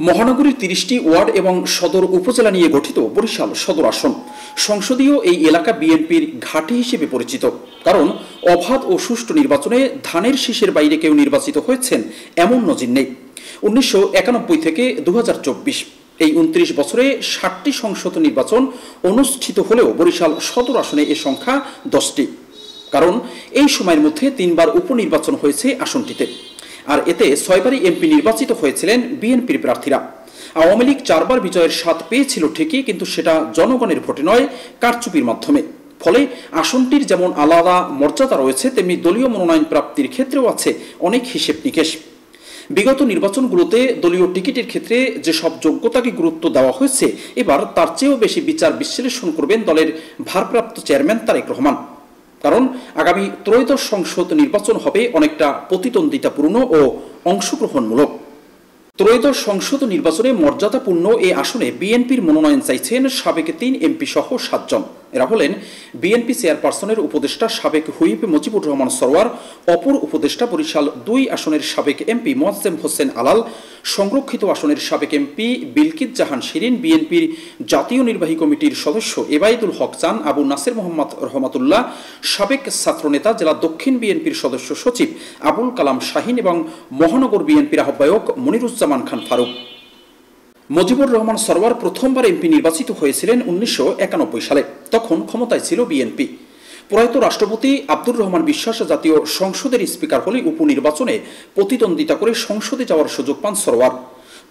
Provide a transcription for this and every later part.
মহানগরীর ৩০টি ওয়ার্ড এবং সদর উপজেলা নিয়ে গঠিত বরিশাল সদর আসন। সংসদীয় এই এলাকা বিএনপির ঘাঁটি হিসেবে পরিচিত, কারণ অবাধ ও সুষ্ঠু নির্বাচনে ধানের শীষের বাইরে কেউ নির্বাচিত হয়েছেন এমন নজির নেই। ১৯৯১ থেকে ২০২৪ এই ২৯ বছরে ৬০টি সংসদ নির্বাচন অনুষ্ঠিত হলেও বরিশাল সদর আসনে এ সংখ্যা ১০টি, কারণ এই সময়ের মধ্যে ৩ বার উপনির্বাচন হয়েছে আসনটিতে। আর এতে ৬ বারই এমপি নির্বাচিত হয়েছিলেন বিএনপির প্রার্থীরা। আওয়ামী লীগ ৪ বার বিজয়ের স্বাদ পেয়েছিল ঠিকই, কিন্তু সেটা জনগণের ভোটে নয়, কারচুপির মাধ্যমে। ফলে আসনটির যেমন আলাদা মর্যাদা রয়েছে, তেমনি দলীয় মনোনয়ন প্রাপ্তির ক্ষেত্রেও আছে অনেক হিসেব নিকেশ। বিগত নির্বাচনগুলোতে দলীয় টিকিটের ক্ষেত্রে যেসব যোগ্যতাকে গুরুত্ব দেওয়া হয়েছে, এবার তার চেয়েও বেশি বিচার বিশ্লেষণ করবেন দলের ভারপ্রাপ্ত চেয়ারম্যান তারেক রহমান। কারণ আগামী ত্রয়োদশ সংসদ নির্বাচন হবে অনেকটা প্রতিদ্বন্দ্বিতাপূর্ণ ও অংশগ্রহণমূলক। ত্রয়োদশ সংসদ নির্বাচনে মর্যাদাপূর্ণ এই আসনে বিএনপির মনোনয়ন চাইছেন সাবেক ৩ এমপি সহ ৭ জন। এরা হলেন বিএনপি চেয়ারপারসনের উপদেষ্টা সাবেক হুইপ মুজিবুর রহমান সরওয়ার, অপর উপদেষ্টা বরিশাল ২ আসনের সাবেক এমপি মোয়াজ্জেম হোসেন আলাল, সংরক্ষিত আসনের সাবেক এমপি বিলকিত জাহান শিরিন, বিএনপির জাতীয় নির্বাহী কমিটির সদস্য এবাইদুল হক চান, আবু নাসির মোহাম্মদ রহমাতুল্লাহ, সাবেক ছাত্রনেতা জেলা দক্ষিণ বিএনপির সদস্য সচিব আবুল কালাম শাহিন এবং মহানগর বিএনপির আহ্বায়ক মনিরুজ্জামান খান ফারুক। মুজিবুর রহমান সরওয়ার প্রথমবার এমপি নির্বাচিত হয়েছিলেন ১৯৯১ সালে। তখন ক্ষমতায় ছিল বিএনপি। প্রয়াত রাষ্ট্রপতি আব্দুর রহমান বিশ্বাস জাতীয় সংসদের স্পিকার হলে উপনির্বাচনে প্রতিদ্বন্দ্বিতা করে সংসদে যাওয়ার সুযোগ পান সরওয়ার।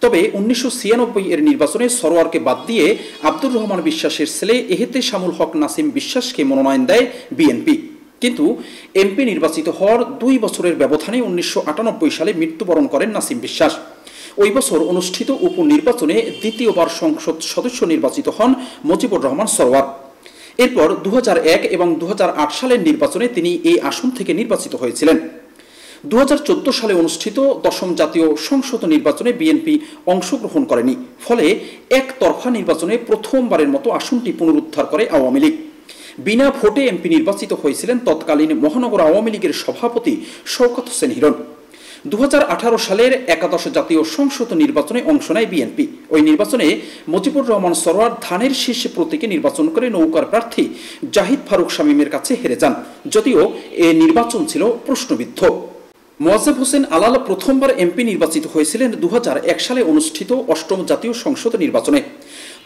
তবে ১৯৯৬ এর নির্বাচনে সরওয়ারকে বাদ দিয়ে আব্দুর রহমান বিশ্বাসের ছেলে এহেতে শামুল হক নাসিম বিশ্বাসকে মনোনয়ন দেয় বিএনপি। কিন্তু এমপি নির্বাচিত হওয়ার ২ বছরের ব্যবধানে ১৯৯৮ সালে মৃত্যুবরণ করেন নাসিম বিশ্বাস। ওই বছর অনুষ্ঠিত উপনির্বাচনে দ্বিতীয়বার সংসদ সদস্য নির্বাচিত হন মুজিবুর রহমান সরওয়ার। এরপর ২০০১ এবং ২০০৮ সালের নির্বাচনে তিনি এই আসন থেকে নির্বাচিত হয়েছিলেন। ২০১৪ সালে অনুষ্ঠিত ১০ম জাতীয় সংসদ নির্বাচনে বিএনপি অংশগ্রহণ করেনি। ফলে একতরফা নির্বাচনে প্রথমবারের মতো আসনটি পুনরুদ্ধার করে আওয়ামী লীগ। বিনা ভোটে এমপি নির্বাচিত হয়েছিলেন তৎকালীন মহানগর আওয়ামী লীগের সভাপতি শওকত হোসেন হিরণ। ২০১৮ সালের একাদশ জাতীয় সংসদ নির্বাচনে অংশ নেয় বিএনপি। ওই নির্বাচনে মুজিবুর রহমান সরওয়ার ধানের শীর্ষ প্রতীকে নির্বাচন করে নৌকার প্রার্থী জাহিদ ফারুক শামীমের কাছে হেরে যান, যদিও এ নির্বাচন ছিল প্রশ্নবিদ্ধ। মোয়াজ্জেম হোসেন আলাল প্রথমবার এমপি নির্বাচিত হয়েছিলেন ২০০১ সালে অনুষ্ঠিত ৮ম জাতীয় সংসদ নির্বাচনে।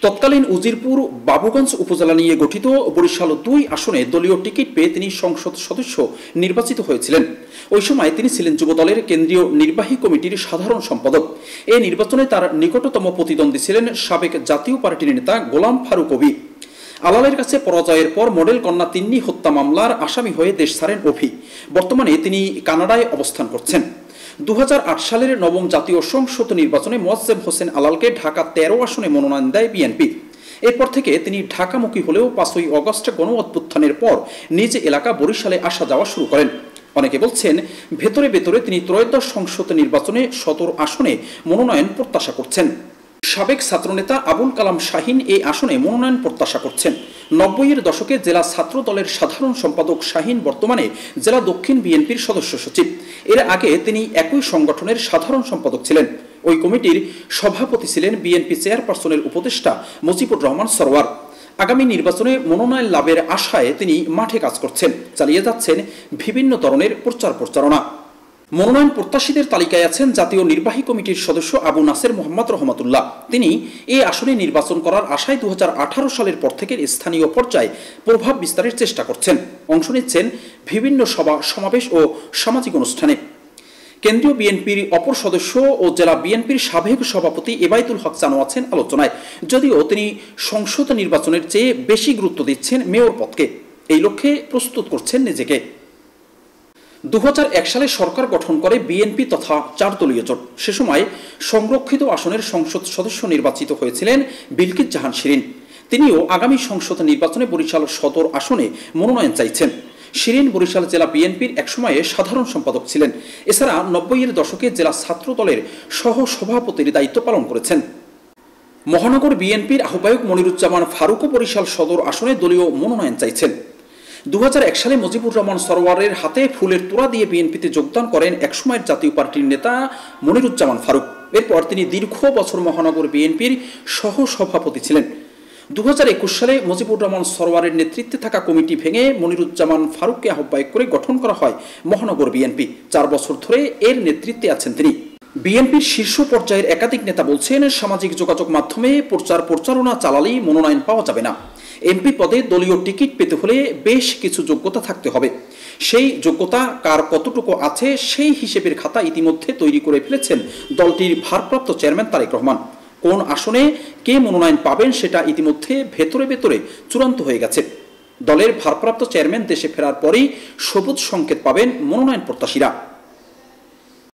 তৎকালীন উজিরপুর বাবুগঞ্জ উপজেলা নিয়ে গঠিত বরিশাল ২ আসনে দলীয় টিকিট পেয়ে তিনি সংসদ সদস্য নির্বাচিত হয়েছিলেন। ওই সময় তিনি ছিলেন যুবদলের কেন্দ্রীয় নির্বাহী কমিটির সাধারণ সম্পাদক। এই নির্বাচনে তার নিকটতম প্রতিদ্বন্দ্বী ছিলেন সাবেক জাতীয় পার্টির নেতা গোলাম ফারুক অভি। আলালের কাছে পরাজয়ের পর মডেল কন্যা তিন্নি হত্যা মামলার আসামি হয়ে দেশ ছাড়েন অভি। বর্তমানে তিনি কানাডায় অবস্থান করছেন। ২০০৮ সালের ৯ম জাতীয় সংসদ নির্বাচনে মোয়াজ্জেম হোসেন আলালকে ঢাকা ১৩ আসনে মনোনয়ন দেয় বিএনপি। এরপর থেকে তিনি ঢাকামুখী হলেও ৫ই অগস্ট গণ অভ্যুত্থানের পর নিজ এলাকা বরিশালে আসা যাওয়া শুরু করেন। অনেকে বলছেন ভেতরে ভেতরে তিনি ত্রয়োদশ সংসদ নির্বাচনে সদর আসনে মনোনয়ন প্রত্যাশা করছেন। সাবেক ছাত্রনেতা আবুল কালাম শাহিন এই আসনে মনোনয়ন প্রত্যাশা করছেন। ৯০-এর দশকে জেলা ছাত্র দলের সাধারণ সম্পাদক শাহিন বর্তমানে জেলা দক্ষিণ বিএনপির সদস্য সচিব। এর আগে তিনি একই সংগঠনের সাধারণ সম্পাদক ছিলেন। ওই কমিটির সভাপতি ছিলেন বিএনপি চেয়ারপারসনের উপদেষ্টা মুজিবুর রহমান সরওয়ার। আগামী নির্বাচনে মনোনয়ন লাভের আশায় তিনি মাঠে কাজ করছেন, চালিয়ে যাচ্ছেন বিভিন্ন ধরনের প্রচার প্রচারণা। মনোনয়ন প্রত্যাশীদের তালিকায় আছেন জাতীয় নির্বাহী কমিটির সদস্য আবু নাসির মোহাম্মদ রহমাতুল্লাহ। তিনি এই আসনে নির্বাচন করার আশায় ২০১৮ সালের পর থেকে স্থানীয় পর্যায়ে প্রভাব বিস্তারের চেষ্টা করছেন। অংশ নিচ্ছেন বিভিন্ন সভা সমাবেশ ও সামাজিক অনুষ্ঠানে। কেন্দ্রীয় বিএনপির অপর সদস্য ও জেলা বিএনপির সাবেক সভাপতি এবাইদুল হক চানও আছেন আলোচনায়, যদিও তিনি সংসদ নির্বাচনের চেয়ে বেশি গুরুত্ব দিচ্ছেন মেয়র পদকে। এই লক্ষ্যে প্রস্তুত করছেন নিজেকে। ২০০১ সালে সরকার গঠন করে বিএনপি তথা ৪ দলীয় জোট। সে সময় সংরক্ষিত আসনের সংসদ সদস্য নির্বাচিত হয়েছিলেন বিলকিত জাহান শিরিন। তিনিও আগামী সংসদ নির্বাচনে বরিশাল সদর আসনে মনোনয়ন চাইছেন। শিরিন বরিশাল জেলা বিএনপির একসময়ে সাধারণ সম্পাদক ছিলেন। এছাড়া ৯০-এর দশকে জেলা ছাত্র দলের সহ সভাপতির দায়িত্ব পালন করেছেন। মহানগর বিএনপির আহ্বায়ক মনিরুজ্জামান ফারুকও বরিশাল সদর আসনে দলীয় মনোনয়ন চাইছেন। ২০০১ সালে মুজিবুর রহমান সরওয়ারের হাতে ফুলের তোড়া দিয়ে বিএনপিতে যোগদান করেন একসময়ের জাতীয় পার্টির নেতা মনিরুজ্জামান ফারুক। এরপর তিনি দীর্ঘ বছর মহানগর বিএনপির সহসভাপতি ছিলেন। 2021 সালে মুজিবুর রহমান সরওয়ারের নেতৃত্বে থাকা কমিটি ভেঙে মনিরুজ্জামান ফারুককে আহ্বায়ক করে গঠন করা হয় মহানগর বিএনপি। 4 বছর ধরে এর নেতৃত্বে আছেন তিনি। বিএনপির শীর্ষ পর্যায়ের একাধিক নেতা বলছেন, সামাজিক যোগাযোগ মাধ্যমে প্রচারণা চালালেই মনোনয়ন পাওয়া যাবে না। এমপি পদে দলীয় টিকিট পেতে হলে বেশ কিছু যোগ্যতা থাকতে হবে। সেই যোগ্যতা কার কতটুকু আছে সেই হিসেবের খাতা ইতিমধ্যে তৈরি করে ফেলেছেন দলটির ভারপ্রাপ্ত চেয়ারম্যান তারেক রহমান। কোন আসনে কে মনোনয়ন পাবেন সেটা ইতিমধ্যে ভেতরে ভেতরে চূড়ান্ত হয়ে গেছে। দলের ভারপ্রাপ্ত চেয়ারম্যান দেশে ফেরার পরেই সবুজ সংকেত পাবেন মনোনয়ন প্রত্যাশীরা।